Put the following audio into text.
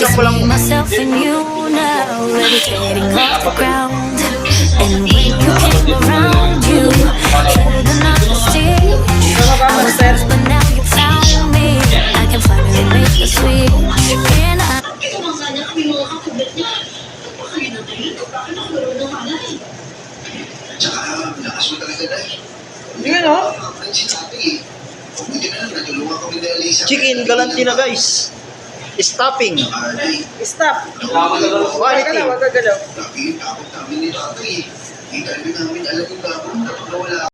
It's ko lang. me, myself and you now, levitating off the ground. And when you came around, you held another stage. I was lost, but now you found me. I can finally make the switch. And I Tsaka, lakas mo talaga na eh. Yun o. Ang sinabi eh. Buti na lang, natulungan kami ni Alisa. Chicken galanti na guys. Stuffing. Ay, Stop. Quality. Wag gagalaw. lagi yung takot namin ni tatay eh. Hindi talaga namin alam yung gagawin kapag nawala